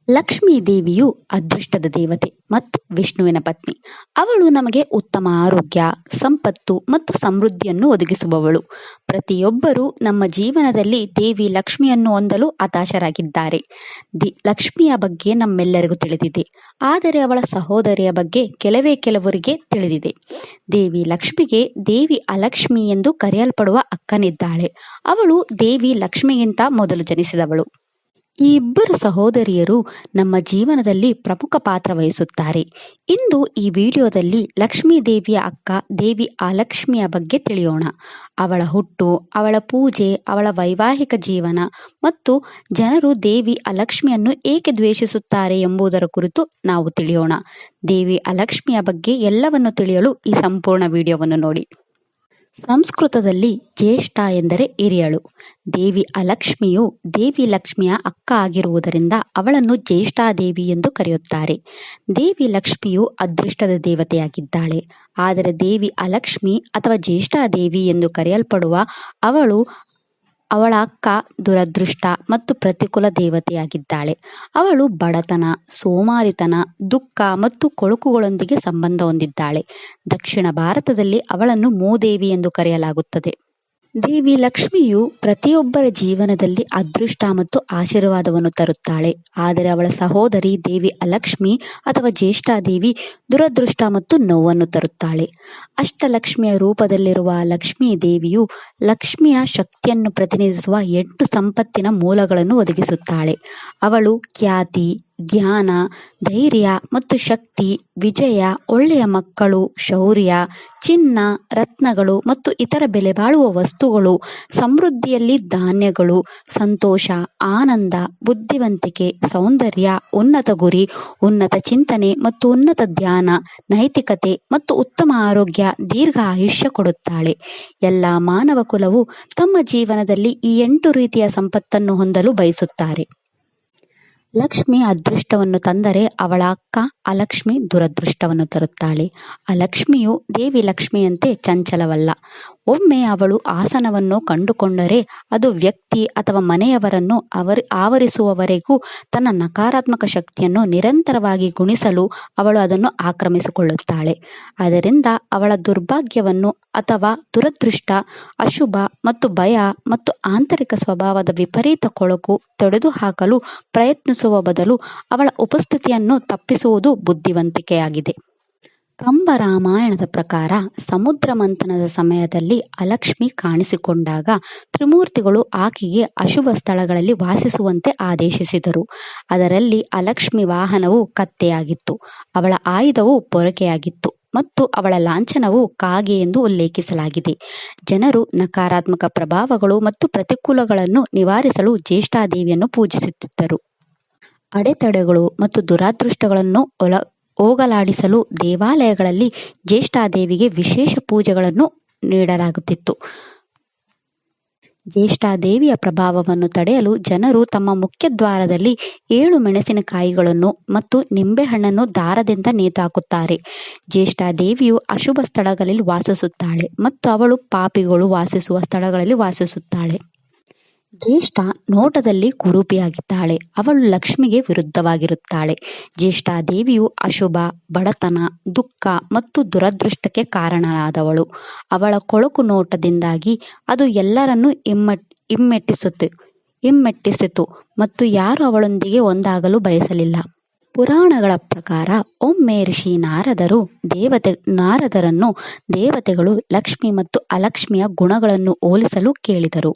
ಲಕ್ಷ್ಮೀ ದೇವಿಯು ಅದೃಷ್ಟದ ದೇವತೆ ಮತ್ತು ವಿಷ್ಣುವಿನ ಪತ್ನಿ. ಅವಳು ನಮಗೆ ಉತ್ತಮ ಆರೋಗ್ಯ, ಸಂಪತ್ತು ಮತ್ತು ಸಮೃದ್ಧಿಯನ್ನು ಒದಗಿಸುವವಳು. ಪ್ರತಿಯೊಬ್ಬರೂ ನಮ್ಮ ಜೀವನದಲ್ಲಿ ದೇವಿ ಲಕ್ಷ್ಮಿಯನ್ನು ಹೊಂದಲು ಹತಾಶರಾಗಿದ್ದಾರೆ. ಲಕ್ಷ್ಮಿಯ ಬಗ್ಗೆ ನಮ್ಮೆಲ್ಲರಿಗೂ ತಿಳಿದಿದೆ, ಆದರೆ ಅವಳ ಸಹೋದರಿಯ ಬಗ್ಗೆ ಕೆಲವರಿಗೆ ತಿಳಿದಿದೆ. ದೇವಿ ಲಕ್ಷ್ಮಿಗೆ ದೇವಿ ಅಲಕ್ಷ್ಮಿ ಎಂದು ಕರೆಯಲ್ಪಡುವ ಅಕ್ಕನಿದ್ದಾಳೆ. ಅವಳು ದೇವಿ ಲಕ್ಷ್ಮಿಗಿಂತ ಮೊದಲು ಜನಿಸಿದವಳು. ಈ ಇಬ್ಬರು ಸಹೋದರಿಯರು ನಮ್ಮ ಜೀವನದಲ್ಲಿ ಪ್ರಮುಖ ಪಾತ್ರ ವಹಿಸುತ್ತಾರೆ. ಇಂದು ಈ ವಿಡಿಯೋದಲ್ಲಿ ಲಕ್ಷ್ಮೀ ದೇವಿಯ ಅಕ್ಕ ದೇವಿ ಅಲಕ್ಷ್ಮಿಯ ಬಗ್ಗೆ ತಿಳಿಯೋಣ. ಅವಳ ಹುಟ್ಟು, ಅವಳ ಪೂಜೆ, ಅವಳ ವೈವಾಹಿಕ ಜೀವನ ಮತ್ತು ಜನರು ದೇವಿ ಅಲಕ್ಷ್ಮಿಯನ್ನು ಏಕೆ ದ್ವೇಷಿಸುತ್ತಾರೆ ಎಂಬುದರ ಕುರಿತು ನಾವು ತಿಳಿಯೋಣ. ದೇವಿ ಅಲಕ್ಷ್ಮಿಯ ಬಗ್ಗೆ ಎಲ್ಲವನ್ನು ತಿಳಿಯಲು ಈ ಸಂಪೂರ್ಣ ವಿಡಿಯೋವನ್ನು ನೋಡಿ. ಸಂಸ್ಕೃತದಲ್ಲಿ ಜ್ಯೇಷ್ಠ ಎಂದರೆ ಹಿರಿಯಳು. ದೇವಿ ಅಲಕ್ಷ್ಮಿಯು ದೇವಿ ಲಕ್ಷ್ಮಿಯ ಅಕ್ಕ ಆಗಿರುವುದರಿಂದ ಅವಳನ್ನು ಜ್ಯೇಷ್ಠಾದೇವಿ ಎಂದು ಕರೆಯುತ್ತಾರೆ. ದೇವಿ ಲಕ್ಷ್ಮಿಯು ಅದೃಷ್ಟದ ದೇವತೆಯಾಗಿದ್ದಾಳೆ. ಆದರೆ ದೇವಿ ಅಲಕ್ಷ್ಮಿ ಅಥವಾ ಜ್ಯೇಷ್ಠಾದೇವಿ ಎಂದು ಕರೆಯಲ್ಪಡುವ ಅವಳ ಅಕ್ಕ ದುರದೃಷ್ಟ ಮತ್ತು ಪ್ರತಿಕೂಲ ದೇವತೆಯಾಗಿದ್ದಾಳೆ. ಅವಳು ಬಡತನ, ಸೋಮಾರಿತನ, ದುಃಖ ಮತ್ತು ಕೊಳಕುಗಳೊಂದಿಗೆ ಸಂಬಂಧ ಹೊಂದಿದ್ದಾಳೆ. ದಕ್ಷಿಣ ಭಾರತದಲ್ಲಿ ಅವಳನ್ನು ಮೂದೇವಿ ಎಂದು ಕರೆಯಲಾಗುತ್ತದೆ. ದೇವಿ ಲಕ್ಷ್ಮಿಯು ಪ್ರತಿಯೊಬ್ಬರ ಜೀವನದಲ್ಲಿ ಅದೃಷ್ಟ ಮತ್ತು ಆಶೀರ್ವಾದವನ್ನು ತರುತ್ತಾಳೆ. ಆದರೆ ಅವಳ ಸಹೋದರಿ ದೇವಿ ಅಲಕ್ಷ್ಮಿ ಅಥವಾ ಜ್ಯೇಷ್ಠಾದೇವಿ ದುರದೃಷ್ಟ ಮತ್ತು ನೋವನ್ನು ತರುತ್ತಾಳೆ. ಅಷ್ಟಲಕ್ಷ್ಮಿಯ ರೂಪದಲ್ಲಿರುವ ಲಕ್ಷ್ಮೀ ದೇವಿಯು ಲಕ್ಷ್ಮಿಯ ಶಕ್ತಿಯನ್ನು ಪ್ರತಿನಿಧಿಸುವ 8 ಸಂಪತ್ತಿನ ಮೂಲಗಳನ್ನು ಒದಗಿಸುತ್ತಾಳೆ. ಅವಳು ಖ್ಯಾತಿ, ಜ್ಞಾನ, ಧೈರ್ಯ ಮತ್ತು ಶಕ್ತಿ, ವಿಜಯ, ಒಳ್ಳೆಯ ಮಕ್ಕಳು, ಶೌರ್ಯ, ಚಿನ್ನ, ರತ್ನಗಳು ಮತ್ತು ಇತರ ಬೆಲೆಬಾಳುವ ವಸ್ತುಗಳು, ಸಮೃದ್ಧಿಯಲ್ಲಿ ಧಾನ್ಯಗಳು, ಸಂತೋಷ, ಆನಂದ, ಬುದ್ಧಿವಂತಿಕೆ, ಸೌಂದರ್ಯ, ಉನ್ನತ ಗುರಿ, ಉನ್ನತ ಚಿಂತನೆ ಮತ್ತು ಉನ್ನತ ಧ್ಯಾನ, ನೈತಿಕತೆ ಮತ್ತು ಉತ್ತಮ ಆರೋಗ್ಯ, ದೀರ್ಘ ಆಯುಷ್ಯ ಕೊಡುತ್ತಾಳೆ. ಎಲ್ಲ ಮಾನವ ಕುಲವು ತಮ್ಮ ಜೀವನದಲ್ಲಿ ಈ 8 ರೀತಿಯ ಸಂಪತ್ತನ್ನು ಹೊಂದಲು ಬಯಸುತ್ತಾರೆ. ಲಕ್ಷ್ಮಿ ಅದೃಷ್ಟವನ್ನು ತಂದರೆ ಅವಳ ಅಕ್ಕ ಅಲಕ್ಷ್ಮಿ ದುರದೃಷ್ಟವನ್ನು ತರುತ್ತಾಳೆ. ಅಲಕ್ಷ್ಮಿಯು ದೇವಿ ಲಕ್ಷ್ಮಿಯಂತೆ ಚಂಚಲವಲ್ಲ. ಒಮ್ಮೆ ಅವಳು ಆಸನವನ್ನು ಕಂಡುಕೊಂಡರೆ ಅದು ವ್ಯಕ್ತಿ ಅಥವಾ ಮನೆಯವರನ್ನು ಆವರಿಸುವವರೆಗೂ ತನ್ನ ನಕಾರಾತ್ಮಕ ಶಕ್ತಿಯನ್ನು ನಿರಂತರವಾಗಿ ಗುಣಿಸಲು ಅವಳು ಅದನ್ನು ಆಕ್ರಮಿಸಿಕೊಳ್ಳುತ್ತಾಳೆ. ಅದರಿಂದ ಅವಳ ದುರ್ಭಾಗ್ಯವನ್ನು ಅಥವಾ ದುರದೃಷ್ಟ, ಅಶುಭ ಮತ್ತು ಭಯ ಮತ್ತು ಆಂತರಿಕ ಸ್ವಭಾವದ ವಿಪರೀತ ಕೊಳಕು ತೊಡೆದುಹಾಕಲು ಪ್ರಯತ್ನಿಸುವ ಬದಲು ಅವಳ ಉಪಸ್ಥಿತಿಯನ್ನು ತಪ್ಪಿಸುವುದು ಬುದ್ಧಿವಂತಿಕೆಯಾಗಿದೆ. ಕಂಬ ರಾಮಾಯಣದ ಪ್ರಕಾರ ಸಮುದ್ರ ಮಂಥನದ ಸಮಯದಲ್ಲಿ ಅಲಕ್ಷ್ಮಿ ಕಾಣಿಸಿಕೊಂಡಾಗ ತ್ರಿಮೂರ್ತಿಗಳು ಆಕೆಗೆ ಅಶುಭ ಸ್ಥಳಗಳಲ್ಲಿ ವಾಸಿಸುವಂತೆ ಆದೇಶಿಸಿದರು. ಅದರಲ್ಲಿ ಅಲಕ್ಷ್ಮಿ ವಾಹನವು ಕತ್ತೆಯಾಗಿತ್ತು, ಅವಳ ಆಯುಧವು ಪೊರಕೆಯಾಗಿತ್ತು ಮತ್ತು ಅವಳ ಲಾಂಛನವು ಕಾಗೆ ಎಂದು ಉಲ್ಲೇಖಿಸಲಾಗಿದೆ. ಜನರು ನಕಾರಾತ್ಮಕ ಪ್ರಭಾವಗಳು ಮತ್ತು ಪ್ರತಿಕೂಲಗಳನ್ನು ನಿವಾರಿಸಲು ಜ್ಯೇಷ್ಠಾದೇವಿಯನ್ನು ಪೂಜಿಸುತ್ತಿದ್ದರು. ಅಡೆತಡೆಗಳು ಮತ್ತು ದುರಾದೃಷ್ಟಗಳನ್ನು ಹೋಗಲಾಡಿಸಲು ದೇವಾಲಯಗಳಲ್ಲಿ ಜ್ಯೇಷ್ಠಾದೇವಿಗೆ ವಿಶೇಷ ಪೂಜೆಗಳನ್ನು ನೀಡಲಾಗುತ್ತಿತ್ತು. ಜ್ಯೇಷ್ಠಾದೇವಿಯ ಪ್ರಭಾವವನ್ನು ತಡೆಯಲು ಜನರು ತಮ್ಮ ಮುಖ್ಯ ದ್ವಾರದಲ್ಲಿ 7 ಮೆಣಸಿನಕಾಯಿಗಳನ್ನು ಮತ್ತು ನಿಂಬೆಹಣ್ಣನ್ನು ದಾರದಿಂದ ನೇತಾಕುತ್ತಾರೆ. ಜ್ಯೇಷ್ಠಾದೇವಿಯು ಅಶುಭ ಸ್ಥಳಗಳಲ್ಲಿ ವಾಸಿಸುತ್ತಾಳೆ ಮತ್ತು ಅವಳು ಪಾಪಿಗಳು ವಾಸಿಸುವ ಸ್ಥಳಗಳಲ್ಲಿ ವಾಸಿಸುತ್ತಾಳೆ. ಜ್ಯೇಷ್ಠ ನೋಟದಲ್ಲಿ ಕುರೂಪಿಯಾಗಿದ್ದಾಳೆ. ಅವಳು ಲಕ್ಷ್ಮಿಗೆ ವಿರುದ್ಧವಾಗಿರುತ್ತಾಳೆ. ಜ್ಯೇಷ್ಠಾದೇವಿಯು ಅಶುಭ, ಬಡತನ, ದುಃಖ ಮತ್ತು ದುರದೃಷ್ಟಕ್ಕೆ ಕಾರಣರಾದವಳು. ಅವಳ ಕೊಳಕು ನೋಟದಿಂದಾಗಿ ಅದು ಎಲ್ಲರನ್ನೂ ಹಿಮ್ಮೆಟ್ಟಿಸಿತು ಮತ್ತು ಯಾರೂ ಅವಳೊಂದಿಗೆ ಒಂದಾಗಲು ಬಯಸಲಿಲ್ಲ. ಪುರಾಣಗಳ ಪ್ರಕಾರ ಒಮ್ಮೆ ಋಷಿ ನಾರದರನ್ನು ದೇವತೆಗಳು ಲಕ್ಷ್ಮಿ ಮತ್ತು ಅಲಕ್ಷ್ಮಿಯ ಗುಣಗಳನ್ನು ಹೋಲಿಸಲು ಕೇಳಿದರು.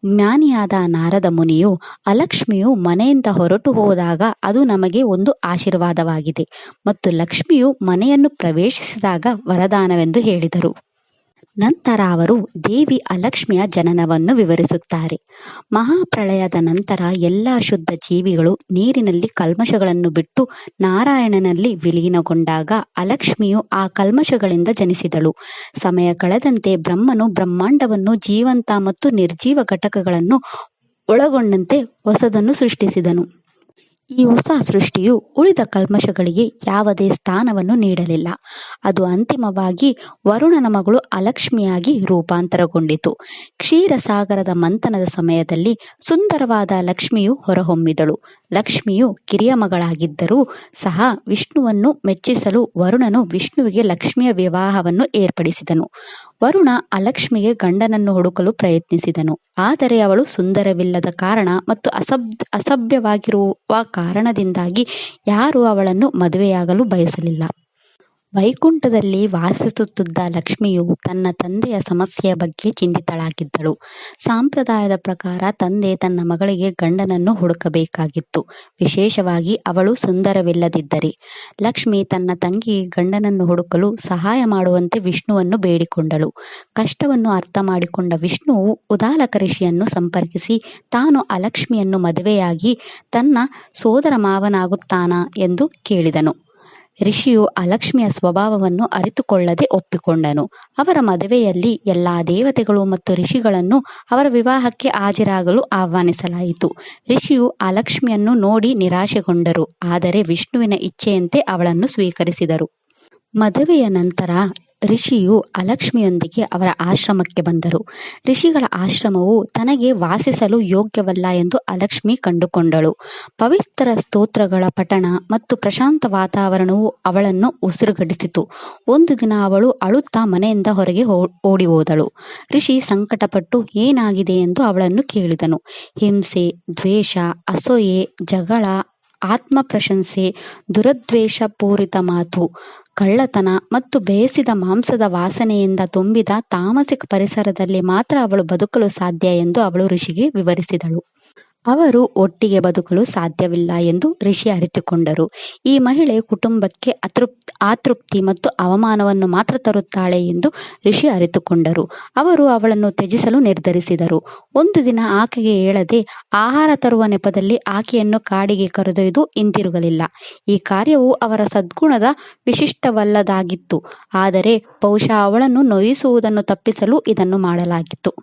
ಜ್ಞಾನಿಯಾದ ನಾರದ ಮುನಿಯು, ಅಲಕ್ಷ್ಮಿಯು ಮನೆಯಿಂದ ಹೊರಟು ಹೋದಾಗ ಅದು ನಮಗೆ ಒಂದು ಆಶೀರ್ವಾದವಾಗಿದೆ ಮತ್ತು ಲಕ್ಷ್ಮಿಯು ಮನೆಯನ್ನು ಪ್ರವೇಶಿಸಿದಾಗ ವರದಾನವೆಂದು ಹೇಳಿದರು. ನಂತರ ಅವರು ದೇವಿ ಅಲಕ್ಷ್ಮಿಯ ಜನನವನ್ನು ವಿವರಿಸುತ್ತಾರೆ. ಮಹಾಪ್ರಳಯದ ನಂತರ ಎಲ್ಲ ಶುದ್ಧ ಜೀವಿಗಳು ನೀರಿನಲ್ಲಿ ಕಲ್ಮಶಗಳನ್ನು ಬಿಟ್ಟು ನಾರಾಯಣನಲ್ಲಿ ವಿಲೀನಗೊಂಡಾಗ ಅಲಕ್ಷ್ಮಿಯು ಆ ಕಲ್ಮಶಗಳಿಂದ ಜನಿಸಿದಳು. ಸಮಯ ಕಳೆದಂತೆ ಬ್ರಹ್ಮನು ಬ್ರಹ್ಮಾಂಡವನ್ನು ಜೀವಂತ ಮತ್ತು ನಿರ್ಜೀವ ಘಟಕಗಳನ್ನು ಒಳಗೊಂಡಂತೆ ಹೊಸದನ್ನು ಸೃಷ್ಟಿಸಿದನು. ಈ ಹೊಸ ಸೃಷ್ಟಿಯು ಉಳಿದ ಕಲ್ಮಶಗಳಿಗೆ ಯಾವುದೇ ಸ್ಥಾನವನ್ನು ನೀಡಲಿಲ್ಲ. ಅದು ಅಂತಿಮವಾಗಿ ವರುಣನ ಮಗಳು ಅಲಕ್ಷ್ಮಿಯಾಗಿ ರೂಪಾಂತರಗೊಂಡಿತು. ಕ್ಷೀರಸಾಗರದ ಮಂಥನದ ಸಮಯದಲ್ಲಿ ಸುಂದರವಾದ ಲಕ್ಷ್ಮಿಯು ಹೊರಹೊಮ್ಮಿದಳು. ಲಕ್ಷ್ಮಿಯು ಕಿರಿಯ ಮಗಳಾಗಿದ್ದರೂ ಸಹ ವಿಷ್ಣುವನ್ನು ಮೆಚ್ಚಿಸಲು ವರುಣನು ವಿಷ್ಣುವಿಗೆ ಲಕ್ಷ್ಮಿಯ ವಿವಾಹವನ್ನು ಏರ್ಪಡಿಸಿದನು. ವರುಣ ಅಲಕ್ಷ್ಮಿಗೆ ಗಂಡನನ್ನು ಹುಡುಕಲು ಪ್ರಯತ್ನಿಸಿದನು, ಆದರೆ ಅವಳು ಸುಂದರವಿಲ್ಲದ ಕಾರಣ ಮತ್ತು ಅಸಭ್ಯವಾಗಿರುವ ಕಾರಣದಿಂದಾಗಿ ಯಾರೂ ಅವಳನ್ನು ಮದುವೆಯಾಗಲು ಬಯಸಲಿಲ್ಲ. ವೈಕುಂಠದಲ್ಲಿ ವಾಸಿಸುತ್ತಿದ್ದ ಲಕ್ಷ್ಮಿಯು ತನ್ನ ತಂದೆಯ ಸಮಸ್ಯೆಯ ಬಗ್ಗೆ ಚಿಂತಿತಳಾಗಿದ್ದಳು. ಸಂಪ್ರದಾಯದ ಪ್ರಕಾರ ತಂದೆ ತನ್ನ ಮಗಳಿಗೆ ಗಂಡನನ್ನು ಹುಡುಕಬೇಕಾಗಿತ್ತು, ವಿಶೇಷವಾಗಿ ಅವಳು ಸುಂದರವಿಲ್ಲದಿದ್ದರೆ. ಲಕ್ಷ್ಮಿ ತನ್ನ ತಂಗಿಗೆ ಗಂಡನನ್ನು ಹುಡುಕಲು ಸಹಾಯ ಮಾಡುವಂತೆ ವಿಷ್ಣುವನ್ನು ಬೇಡಿಕೊಂಡಳು. ಕಷ್ಟವನ್ನು ಅರ್ಥ ಮಾಡಿಕೊಂಡ ವಿಷ್ಣುವು ಉದಾಲಕ ಋಷಿಯನ್ನು ಸಂಪರ್ಕಿಸಿ ತಾನು ಅಲಕ್ಷ್ಮಿಯನ್ನು ಮದುವೆಯಾಗಿ ತನ್ನ ಸೋದರ ಮಾವನಾಗುತ್ತಾನಾ ಎಂದು ಕೇಳಿದನು. ಋಷಿಯು ಅಲಕ್ಷ್ಮಿಯ ಸ್ವಭಾವವನ್ನು ಅರಿತುಕೊಳ್ಳದೆ ಒಪ್ಪಿಕೊಂಡನು. ಅವರ ಮದುವೆಯಲ್ಲಿ ಎಲ್ಲಾ ದೇವತೆಗಳು ಮತ್ತು ಋಷಿಗಳನ್ನು ಅವರ ವಿವಾಹಕ್ಕೆ ಹಾಜರಾಗಲು ಆಹ್ವಾನಿಸಲಾಯಿತು. ಋಷಿಯು ಅಲಕ್ಷ್ಮಿಯನ್ನು ನೋಡಿ ನಿರಾಶೆಗೊಂಡರು, ಆದರೆ ವಿಷ್ಣುವಿನ ಇಚ್ಛೆಯಂತೆ ಅವಳನ್ನು ಸ್ವೀಕರಿಸಿದರು. ಮದುವೆಯ ನಂತರ ಋಷಿಯು ಅಲಕ್ಷ್ಮಿಯೊಂದಿಗೆ ಅವರ ಆಶ್ರಮಕ್ಕೆ ಬಂದರು. ಋಷಿಗಳ ಆಶ್ರಮವು ತನಗೆ ವಾಸಿಸಲು ಯೋಗ್ಯವಲ್ಲ ಎಂದು ಅಲಕ್ಷ್ಮಿ ಕಂಡುಕೊಂಡಳು. ಪವಿತ್ರ ಸ್ತೋತ್ರಗಳ ಪಠಣ ಮತ್ತು ಪ್ರಶಾಂತ ವಾತಾವರಣವು ಅವಳನ್ನು ಉಸಿರುಗಟ್ಟಿಸಿತು. ಒಂದು ದಿನ ಅವಳು ಅಳುತ್ತಾ ಮನೆಯಿಂದ ಹೊರಗೆ ಓಡಿ ಹೋದಳು. ಋಷಿ ಸಂಕಟಪಟ್ಟು ಏನಾಗಿದೆ ಎಂದು ಅವಳನ್ನು ಕೇಳಿದನು. ಹಿಂಸೆ, ದ್ವೇಷ, ಅಸೂಯೆ, ಜಗಳ, ಆತ್ಮ ಪ್ರಶಂಸೆ, ದುರದ್ವೇಷ ಪೂರಿತ ಮಾತು, ಕಳ್ಳತನ ಮತ್ತು ಬೇಯಿಸಿದ ಮಾಂಸದ ವಾಸನೆಯಿಂದ ತುಂಬಿದ ತಾಮಸಿಕ ಪರಿಸರದಲ್ಲಿ ಮಾತ್ರ ಅವಳು ಬದುಕಲು ಸಾಧ್ಯ ಎಂದು ಅವಳು ಋಷಿಗೆ ವಿವರಿಸಿದಳು. ಅವರು ಒಟ್ಟಿಗೆ ಬದುಕಲು ಸಾಧ್ಯವಿಲ್ಲ ಎಂದು ಋಷಿ ಅರಿತುಕೊಂಡರು. ಈ ಮಹಿಳೆ ಕುಟುಂಬಕ್ಕೆ ಅತೃಪ್ತಿ ಮತ್ತು ಅವಮಾನವನ್ನು ಮಾತ್ರ ತರುತ್ತಾಳೆ ಎಂದು ಋಷಿ ಅರಿತುಕೊಂಡರು. ಅವರು ಅವಳನ್ನು ತ್ಯಜಿಸಲು ನಿರ್ಧರಿಸಿದರು. ಒಂದು ದಿನ ಆಕೆಗೆ ಹೇಳದೆ ಆಹಾರ ತರುವ ನೆಪದಲ್ಲಿ ಆಕೆಯನ್ನು ಕಾಡಿಗೆ ಕರೆದೊಯ್ದು ಹಿಂತಿರುಗಲಿಲ್ಲ. ಈ ಕಾರ್ಯವು ಅವರ ಸದ್ಗುಣದ ವಿಶಿಷ್ಟವಲ್ಲದಾಗಿತ್ತು, ಆದರೆ ಬಹುಶಃ ಅವಳನ್ನು ನೋಯಿಸುವುದನ್ನು ತಪ್ಪಿಸಲು ಇದನ್ನು ಮಾಡಲಾಗಿತ್ತು.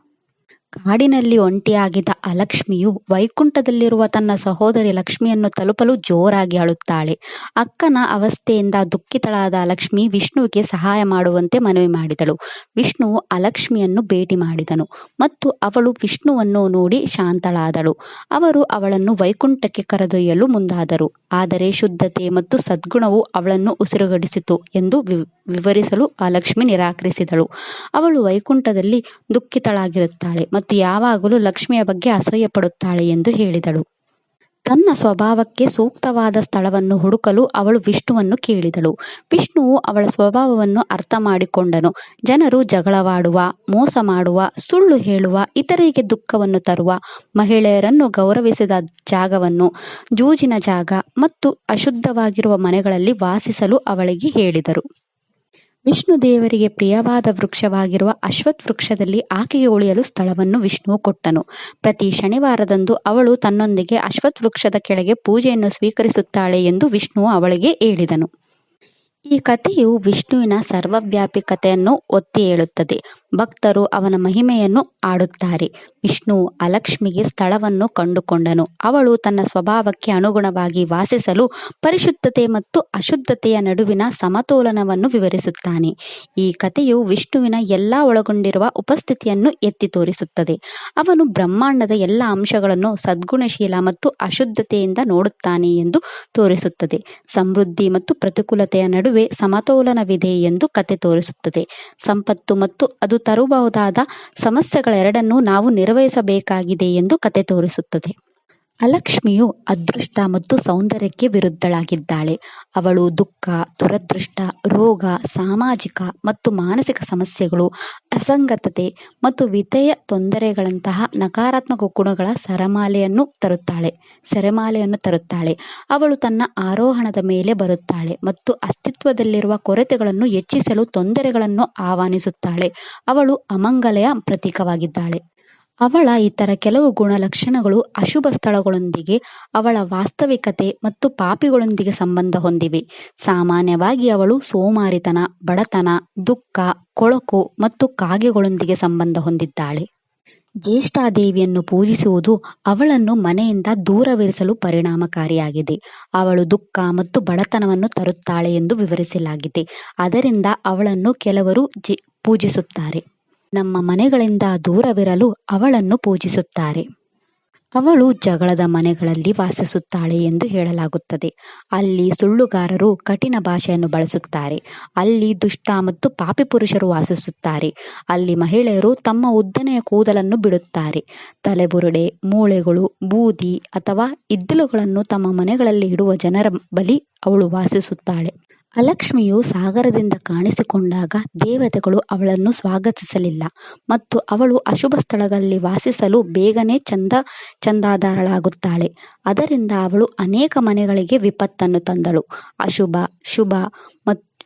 ಕಾಡಿನಲ್ಲಿ ಒಂಟಿಯಾಗಿದ್ದ ಅಲಕ್ಷ್ಮಿಯು ವೈಕುಂಠದಲ್ಲಿರುವ ತನ್ನ ಸಹೋದರಿ ಲಕ್ಷ್ಮಿಯನ್ನು ತಲುಪಲು ಜೋರಾಗಿ ಅಳುತ್ತಾಳೆ. ಅಕ್ಕನ ಅವಸ್ಥೆಯಿಂದ ದುಃಖಿತಳಾದ ಲಕ್ಷ್ಮಿ ವಿಷ್ಣುವಿಗೆ ಸಹಾಯ ಮಾಡುವಂತೆ ಮನವಿ ಮಾಡಿದಳು. ವಿಷ್ಣುವು ಅಲಕ್ಷ್ಮಿಯನ್ನು ಭೇಟಿ ಮಾಡಿದನು ಮತ್ತು ಅವಳು ವಿಷ್ಣುವನ್ನು ನೋಡಿ ಶಾಂತಳಾದಳು. ಅವರು ಅವಳನ್ನು ವೈಕುಂಠಕ್ಕೆ ಕರೆದೊಯ್ಯಲು ಮುಂದಾದರು, ಆದರೆ ಶುದ್ಧತೆ ಮತ್ತು ಸದ್ಗುಣವು ಅವಳನ್ನು ಉಸಿರುಗಟ್ಟಿಸಿತು ಎಂದು ವಿವರಿಸಲು ಅಲಕ್ಷ್ಮಿ ನಿರಾಕರಿಸಿದಳು. ಅವಳು ವೈಕುಂಠದಲ್ಲಿ ದುಃಖಿತಳಾಗಿರುತ್ತಾಳೆ ಮತ್ತು ಯಾವಾಗಲೂ ಲಕ್ಷ್ಮಿಯ ಬಗ್ಗೆ ಅಸೂಯೆ ಪಡುತ್ತಾಳೆ ಎಂದು ಹೇಳಿದಳು. ತನ್ನ ಸ್ವಭಾವಕ್ಕೆ ಸೂಕ್ತವಾದ ಸ್ಥಳವನ್ನು ಹುಡುಕಲು ಅವಳು ವಿಷ್ಣುವನ್ನು ಕೇಳಿದಳು. ವಿಷ್ಣುವು ಅವಳ ಸ್ವಭಾವವನ್ನು ಅರ್ಥ ಮಾಡಿಕೊಂಡನು. ಜನರು ಜಗಳವಾಡುವ, ಮೋಸ ಮಾಡುವ, ಸುಳ್ಳು ಹೇಳುವ, ಇತರರಿಗೆ ದುಃಖವನ್ನು ತರುವ, ಮಹಿಳೆಯರನ್ನು ಗೌರವಿಸಿದ ಜಾಗವನ್ನು, ಜೂಜಿನ ಜಾಗ ಮತ್ತು ಅಶುದ್ಧವಾಗಿರುವ ಮನೆಗಳಲ್ಲಿ ವಾಸಿಸಲು ಅವಳಿಗೆ ಹೇಳಿದರು. ವಿಷ್ಣು ದೇವರಿಗೆ ಪ್ರಿಯವಾದ ವೃಕ್ಷವಾಗಿರುವ ಅಶ್ವತ್ಥ ವೃಕ್ಷದಲ್ಲಿ ಆಕೆಗೆ ಉಳಿಯಲು ಸ್ಥಳವನ್ನು ವಿಷ್ಣುವು ಕೊಟ್ಟನು. ಪ್ರತಿ ಶನಿವಾರದಂದು ಅವಳು ತನ್ನೊಂದಿಗೆ ಅಶ್ವತ್ಥ ವೃಕ್ಷದ ಕೆಳಗೆ ಪೂಜೆಯನ್ನು ಸ್ವೀಕರಿಸುತ್ತಾಳೆ ಎಂದು ವಿಷ್ಣುವು ಅವಳಿಗೆ ಹೇಳಿದನು. ಈ ಕಥೆಯು ವಿಷ್ಣುವಿನ ಸರ್ವವ್ಯಾಪಿಕತೆಯನ್ನು ಒತ್ತಿ ಹೇಳುತ್ತದೆ. ಭಕ್ತರು ಅವನ ಮಹಿಮೆಯನ್ನು ಹಾಡುತ್ತಾರೆ. ವಿಷ್ಣುವು ಅಲಕ್ಷ್ಮಿಗೆ ಸ್ಥಳವನ್ನು ಕಂಡುಕೊಂಡನು. ಅವಳು ತನ್ನ ಸ್ವಭಾವಕ್ಕೆ ಅನುಗುಣವಾಗಿ ವಾಸಿಸಲು ಪರಿಶುದ್ಧತೆ ಮತ್ತು ಅಶುದ್ಧತೆಯ ನಡುವಿನ ಸಮತೋಲನವನ್ನು ವಿವರಿಸುತ್ತಾನೆ. ಈ ಕಥೆಯು ವಿಷ್ಣುವಿನ ಎಲ್ಲ ಒಳಗೊಂಡಿರುವ ಉಪಸ್ಥಿತಿಯನ್ನು ಎತ್ತಿ ತೋರಿಸುತ್ತದೆ. ಅವನು ಬ್ರಹ್ಮಾಂಡದ ಎಲ್ಲ ಅಂಶಗಳನ್ನು ಸದ್ಗುಣಶೀಲ ಮತ್ತು ಅಶುದ್ಧತೆಯಿಂದ ನೋಡುತ್ತಾನೆ ಎಂದು ತೋರಿಸುತ್ತದೆ. ಸಮೃದ್ಧಿ ಮತ್ತು ಪ್ರತಿಕೂಲತೆಯ ನಡುವೆ ಸಮತೋಲನವಿದೆ ಎಂದು ಕಥೆ ತೋರಿಸುತ್ತದೆ. ಸಂಪತ್ತು ಮತ್ತು ಅದು ತರಬಹುದಾದ ಸಮಸ್ಯೆಗಳೆರಡನ್ನೂ ನಾವು ನಿರ್ವಹಿಸಬೇಕಾಗಿದೆ ಎಂದು ಕಥೆ ತೋರಿಸುತ್ತದೆ. ಅಲಕ್ಷ್ಮಿಯು ಅದೃಷ್ಟ ಮತ್ತು ಸೌಂದರ್ಯಕ್ಕೆ ವಿರುದ್ಧಳಾಗಿದ್ದಾಳೆ. ಅವಳು ದುಃಖ, ದುರದೃಷ್ಟ, ರೋಗ, ಸಾಮಾಜಿಕ ಮತ್ತು ಮಾನಸಿಕ ಸಮಸ್ಯೆಗಳು, ಅಸಂಗತತೆ ಮತ್ತು ವಿಧೇಯ ತೊಂದರೆಗಳಂತಹ ನಕಾರಾತ್ಮಕ ಗುಣಗಳ ಸರಮಾಲೆಯನ್ನು ತರುತ್ತಾಳೆ. ಅವಳು ತನ್ನ ಆರೋಹಣದ ಮೇಲೆ ಬರುತ್ತಾಳೆ ಮತ್ತು ಅಸ್ತಿತ್ವದಲ್ಲಿರುವ ಕೊರತೆಗಳನ್ನು ಹೆಚ್ಚಿಸಲು ತೊಂದರೆಗಳನ್ನು ಆಹ್ವಾನಿಸುತ್ತಾಳೆ. ಅವಳು ಅಮಂಗಲೆಯ ಪ್ರತೀಕವಾಗಿದ್ದಾಳೆ. ಅವಳ ಇತರ ಕೆಲವು ಗುಣಲಕ್ಷಣಗಳು ಅಶುಭ ಸ್ಥಳಗಳೊಂದಿಗೆ, ಅವಳ ವಾಸ್ತವಿಕತೆ ಮತ್ತು ಪಾಪಿಗಳೊಂದಿಗೆ ಸಂಬಂಧ ಹೊಂದಿವೆ. ಸಾಮಾನ್ಯವಾಗಿ ಅವಳು ಸೋಮಾರಿತನ, ಬಡತನ, ದುಃಖ, ಕೊಳಕು ಮತ್ತು ಕಾಗೆಗಳೊಂದಿಗೆ ಸಂಬಂಧ ಹೊಂದಿದ್ದಾಳೆ. ಜ್ಯೇಷ್ಠಾದೇವಿಯನ್ನು ಪೂಜಿಸುವುದು ಅವಳನ್ನು ಮನೆಯಿಂದ ದೂರವಿರಿಸಲು ಪರಿಣಾಮಕಾರಿಯಾಗಿದೆ. ಅವಳು ದುಃಖ ಮತ್ತು ಬಡತನವನ್ನು ತರುತ್ತಾಳೆ ಎಂದು ವಿವರಿಸಲಾಗಿದೆ. ಅದರಿಂದ ಅವಳನ್ನು ಕೆಲವರು ಪೂಜಿಸುತ್ತಾರೆ. ನಮ್ಮ ಮನೆಗಳಿಂದ ದೂರವಿರಲು ಅವಳನ್ನು ಪೂಜಿಸುತ್ತಾರೆ. ಅವಳು ಜಗಳದ ಮನೆಗಳಲ್ಲಿ ವಾಸಿಸುತ್ತಾಳೆ ಎಂದು ಹೇಳಲಾಗುತ್ತದೆ. ಅಲ್ಲಿ ಸುಳ್ಳುಗಾರರು ಕಠಿಣ ಭಾಷೆಯನ್ನು ಬಳಸುತ್ತಾರೆ. ಅಲ್ಲಿ ದುಷ್ಟ ಮತ್ತು ಪಾಪಿ ಪುರುಷರು ವಾಸಿಸುತ್ತಾರೆ. ಅಲ್ಲಿ ಮಹಿಳೆಯರು ತಮ್ಮ ಉದ್ದನೆಯ ಕೂದಲನ್ನು ಬಿಡುತ್ತಾರೆ. ತಲೆಬುರುಡೆ, ಮೂಳೆಗಳು, ಬೂದಿ ಅಥವಾ ಇದ್ದಿಲುಗಳನ್ನು ತಮ್ಮ ಮನೆಗಳಲ್ಲಿ ಇಡುವ ಜನರ ಬಳಿ ಅವಳು ವಾಸಿಸುತ್ತಾಳೆ. ಅಲಕ್ಷ್ಮಿಯು ಸಾಗರದಿಂದ ಕಾಣಿಸಿಕೊಂಡಾಗ ದೇವತೆಗಳು ಅವಳನ್ನು ಸ್ವಾಗತಿಸಲಿಲ್ಲ ಮತ್ತು ಅವಳು ಅಶುಭ ಸ್ಥಳಗಳಲ್ಲಿ ವಾಸಿಸಲು ಬೇಗನೆ ಚಂದಾದಾರಳಾಗುತ್ತಾಳೆ. ಅದರಿಂದ ಅವಳು ಅನೇಕ ಮನೆಗಳಿಗೆ ವಿಪತ್ತನ್ನು ತಂದಳು.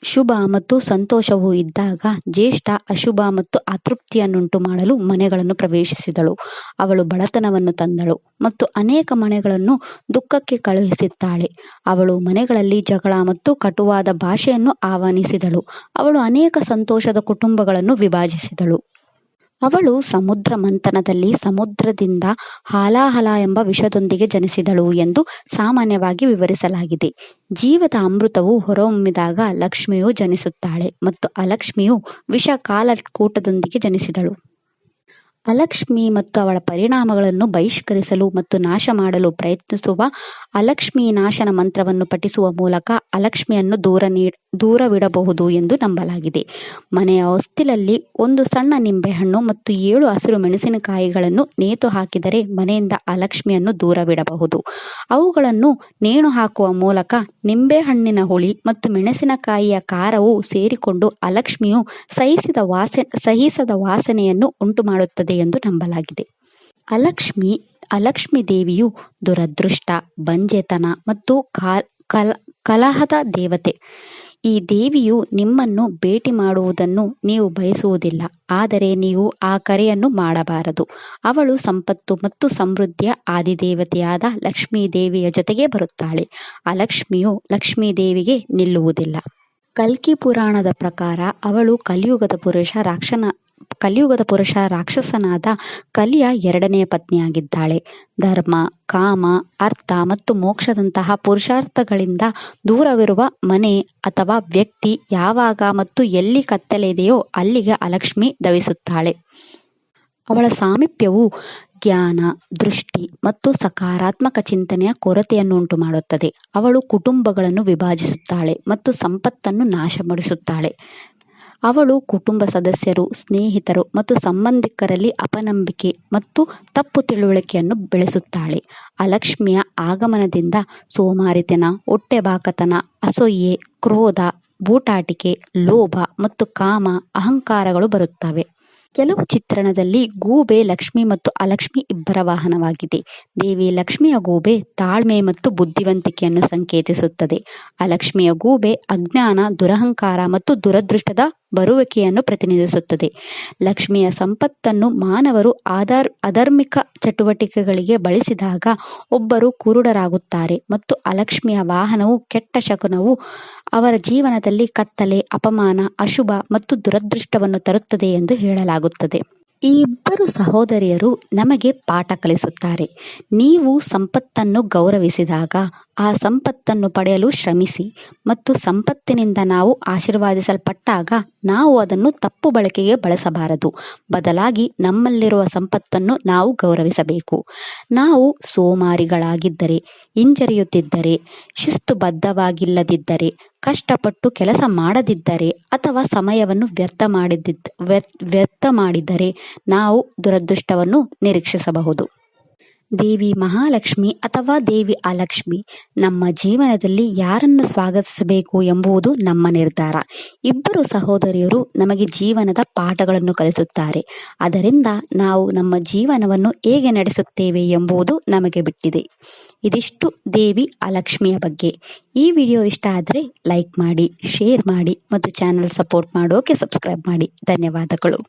ಶುಭ ಮತ್ತು ಸಂತೋಷವು ಇದ್ದಾಗ ಜ್ಯೇಷ್ಠ ಅಶುಭ ಮತ್ತು ಅತೃಪ್ತಿಯನ್ನುಂಟು ಮಾಡಲು ಮನೆಗಳನ್ನು ಪ್ರವೇಶಿಸಿದಳು. ಅವಳು ಬಡತನವನ್ನು ತಂದಳು ಮತ್ತು ಅನೇಕ ಮನೆಗಳನ್ನು ದುಃಖಕ್ಕೆ ಕಳುಹಿಸುತ್ತಾಳೆ. ಅವಳು ಮನೆಗಳಲ್ಲಿ ಜಗಳ ಮತ್ತು ಕಟುವಾದ ಭಾಷೆಯನ್ನು ಆಹ್ವಾನಿಸಿದಳು. ಅವಳು ಅನೇಕ ಸಂತೋಷದ ಕುಟುಂಬಗಳನ್ನು ವಿಭಜಿಸಿದಳು. ಅವಳು ಸಮುದ್ರ ಮಂಥನದಲ್ಲಿ ಸಮುದ್ರದಿಂದ ಹಾಲಾಹಲ ಎಂಬ ವಿಷದೊಂದಿಗೆ ಜನಿಸಿದಳು ಎಂದು ಸಾಮಾನ್ಯವಾಗಿ ವಿವರಿಸಲಾಗಿದೆ. ಜೀವದ ಅಮೃತವು ಹೊರಹೊಮ್ಮಿದಾಗ ಲಕ್ಷ್ಮಿಯು ಜನಿಸುತ್ತಾಳೆ ಮತ್ತು ಅಲಕ್ಷ್ಮಿಯು ವಿಷ ಕಾಲಕೂಟದೊಂದಿಗೆ ಜನಿಸಿದಳು. ಅಲಕ್ಷ್ಮಿ ಮತ್ತು ಅವಳ ಪರಿಣಾಮಗಳನ್ನು ಬಹಿಷ್ಕರಿಸಲು ಮತ್ತು ನಾಶ ಮಾಡಲು ಪ್ರಯತ್ನಿಸುವ ಅಲಕ್ಷ್ಮಿ ನಾಶನ ಮಂತ್ರವನ್ನು ಪಠಿಸುವ ಮೂಲಕ ಅಲಕ್ಷ್ಮಿಯನ್ನು ದೂರವಿಡಬಹುದು ಎಂದು ನಂಬಲಾಗಿದೆ. ಮನೆಯ ಹೊಸ್ತಿಲಲ್ಲಿ ಒಂದು ಸಣ್ಣ ನಿಂಬೆಹಣ್ಣು ಮತ್ತು 7 ಹಸಿರು ಮೆಣಸಿನಕಾಯಿಗಳನ್ನು ನೇತು ಹಾಕಿದರೆ ಮನೆಯಿಂದ ಅಲಕ್ಷ್ಮಿಯನ್ನು ದೂರವಿಡಬಹುದು. ಅವುಗಳನ್ನು ನೇಣು ಹಾಕುವ ಮೂಲಕ ನಿಂಬೆಹಣ್ಣಿನ ಹುಳಿ ಮತ್ತು ಮೆಣಸಿನಕಾಯಿಯ ಖಾರವು ಸೇರಿಕೊಂಡು ಅಲಕ್ಷ್ಮಿಯು ಸಹಿಸದ ವಾಸನೆಯನ್ನು ಉಂಟುಮಾಡುತ್ತದೆ ಎಂದು ನಂಬಲಾಗಿದೆ. ಅಲಕ್ಷ್ಮಿ ದೇವಿಯು ದುರದೃಷ್ಟ, ಬಂಜೆತನ ಮತ್ತು ಕಲಹದ ದೇವತೆ. ಈ ದೇವಿಯು ನಿಮ್ಮನ್ನು ಭೇಟಿ ಮಾಡುವುದನ್ನು ನೀವು ಬಯಸುವುದಿಲ್ಲ, ಆದರೆ ನೀವು ಆ ಕರೆಯನ್ನು ಮಾಡಬಾರದು. ಅವಳು ಸಂಪತ್ತು ಮತ್ತು ಸಮೃದ್ಧಿಯ ಆದಿದೇವತೆಯಾದ ಲಕ್ಷ್ಮೀ ದೇವಿಯ ಜೊತೆಗೆ ಬರುತ್ತಾಳೆ. ಅಲಕ್ಷ್ಮಿಯು ಲಕ್ಷ್ಮೀ ದೇವಿಗೆ ನಿಲ್ಲುವುದಿಲ್ಲ. ಕಲ್ಕಿ ಪುರಾಣದ ಪ್ರಕಾರ ಅವಳು ಕಲಿಯುಗದ ಪುರುಷ ರಾಕ್ಷಸನಾದ ಕಲಿಯ 2ನೇ ಪತ್ನಿಯಾಗಿದ್ದಾಳೆ. ಧರ್ಮ, ಕಾಮ, ಅರ್ಥ ಮತ್ತು ಮೋಕ್ಷದಂತಹ ಪುರುಷಾರ್ಥಗಳಿಂದ ದೂರವಿರುವ ಮನೆ ಅಥವಾ ವ್ಯಕ್ತಿ ಯಾವಾಗ ಮತ್ತು ಎಲ್ಲಿ ಕತ್ತಲೆ ಇದೆಯೋ ಅಲ್ಲಿಗೆ ಅಲಕ್ಷ್ಮಿ ಧಾವಿಸುತ್ತಾಳೆ. ಅವಳ ಸಾಮೀಪ್ಯವು ಜ್ಞಾನ, ದೃಷ್ಟಿ ಮತ್ತು ಸಕಾರಾತ್ಮಕ ಚಿಂತನೆಯ ಕೊರತೆಯನ್ನು ಉಂಟು ಮಾಡುತ್ತದೆ. ಅವಳು ಕುಟುಂಬಗಳನ್ನು ವಿಭಜಿಸುತ್ತಾಳೆ ಮತ್ತು ಸಂಪತ್ತನ್ನು ನಾಶಪಡಿಸುತ್ತಾಳೆ. ಅವಳು ಕುಟುಂಬ ಸದಸ್ಯರು, ಸ್ನೇಹಿತರು ಮತ್ತು ಸಂಬಂಧಿಕರಲ್ಲಿ ಅಪನಂಬಿಕೆ ಮತ್ತು ತಪ್ಪು ತಿಳುವಳಿಕೆಯನ್ನು ಬೆಳೆಸುತ್ತಾಳೆ. ಅಲಕ್ಷ್ಮಿಯ ಆಗಮನದಿಂದ ಸೋಮಾರಿತನ, ಹೊಟ್ಟೆಬಾಕತನ, ಅಸೂಯೆ, ಕ್ರೋಧ, ಬೂಟಾಟಿಕೆ, ಲೋಭ ಮತ್ತು ಕಾಮ, ಅಹಂಕಾರಗಳು ಬರುತ್ತವೆ. ಕೆಲವು ಚಿತ್ರಣದಲ್ಲಿ ಗೂಬೆ ಲಕ್ಷ್ಮಿ ಮತ್ತು ಅಲಕ್ಷ್ಮಿ ಇಬ್ಬರ ವಾಹನವಾಗಿದೆ. ದೇವಿ ಲಕ್ಷ್ಮಿಯ ಗೂಬೆ ತಾಳ್ಮೆ ಮತ್ತು ಬುದ್ಧಿವಂತಿಕೆಯನ್ನು ಸಂಕೇತಿಸುತ್ತದೆ. ಅಲಕ್ಷ್ಮಿಯ ಗೂಬೆ ಅಜ್ಞಾನ, ದುರಹಂಕಾರ ಮತ್ತು ದುರದೃಷ್ಟದ ಬರುವಿಕೆಯನ್ನು ಪ್ರತಿನಿಧಿಸುತ್ತದೆ. ಲಕ್ಷ್ಮಿಯ ಸಂಪತ್ತನ್ನು ಮಾನವರು ಅಧಾರ್ಮಿಕ ಚಟುವಟಿಕೆಗಳಿಗೆ ಬಳಸಿದಾಗ ಒಬ್ಬರು ಕುರುಡರಾಗುತ್ತಾರೆ ಮತ್ತು ಅಲಕ್ಷ್ಮಿಯ ವಾಹನವು ಕೆಟ್ಟ ಶಕುನವು ಅವರ ಜೀವನದಲ್ಲಿ ಕತ್ತಲೆ, ಅಪಮಾನ, ಅಶುಭ ಮತ್ತು ದುರದೃಷ್ಟವನ್ನು ತರುತ್ತದೆ ಎಂದು ಹೇಳಲಾಗುತ್ತದೆ. ಈ ಇಬ್ಬರು ಸಹೋದರಿಯರು ನಮಗೆ ಪಾಠ ಕಲಿಸುತ್ತಾರೆ. ನೀವು ಸಂಪತ್ತನ್ನು ಗೌರವಿಸಿದಾಗ ಆ ಸಂಪತ್ತನ್ನು ಪಡೆಯಲು ಶ್ರಮಿಸಿ ಮತ್ತು ಸಂಪತ್ತಿನಿಂದ ನಾವು ಆಶೀರ್ವಾದಿಸಲ್ಪಟ್ಟಾಗ ನಾವು ಅದನ್ನು ತಪ್ಪು ಬಳಕೆಗೆ ಬಳಸಬಾರದು. ಬದಲಾಗಿ ನಮ್ಮಲ್ಲಿರುವ ಸಂಪತ್ತನ್ನು ನಾವು ಗೌರವಿಸಬೇಕು. ನಾವು ಸೋಮಾರಿಗಳಾಗಿದ್ದರೆ, ಹಿಂಜರಿಯುತ್ತಿದ್ದರೆ, ಶಿಸ್ತುಬದ್ಧವಾಗಿಲ್ಲದಿದ್ದರೆ, ಕಷ್ಟಪಟ್ಟು ಕೆಲಸ ಮಾಡದಿದ್ದರೆ ಅಥವಾ ಸಮಯವನ್ನು ವ್ಯರ್ಥ ಮಾಡಿದ್ದರೆ ನಾವು ದುರದೃಷ್ಟವನ್ನು ನಿರೀಕ್ಷಿಸಬಹುದು. ದೇವಿ ಮಹಾಲಕ್ಷ್ಮಿ ಅಥವಾ ದೇವಿ ಅಲಕ್ಷ್ಮಿ ನಮ್ಮ ಜೀವನದಲ್ಲಿ ಯಾರನ್ನು ಸ್ವಾಗತಿಸಬೇಕು ಎಂಬುದು ನಮ್ಮ ನಿರ್ಧಾರ. ಇಬ್ಬರು ಸಹೋದರಿಯರು ನಮಗೆ ಜೀವನದ ಪಾಠಗಳನ್ನು ಕಲಿಸುತ್ತಾರೆ. ಅದರಿಂದ ನಾವು ನಮ್ಮ ಜೀವನವನ್ನು ಹೇಗೆ ನಡೆಸುತ್ತೇವೆ ಎಂಬುದು ನಮಗೆ ಬಿಟ್ಟಿದೆ. ಇದಿಷ್ಟು ದೇವಿ ಅಲಕ್ಷ್ಮಿಯ ಬಗ್ಗೆ. ಈ ವಿಡಿಯೋ ಇಷ್ಟ ಆದರೆ ಲೈಕ್ ಮಾಡಿ, ಶೇರ್ ಮಾಡಿ ಮತ್ತು ಚಾನಲ್ ಸಪೋರ್ಟ್ ಮಾಡೋಕೆ ಸಬ್ಸ್ಕ್ರೈಬ್ ಮಾಡಿ. ಧನ್ಯವಾದಗಳು.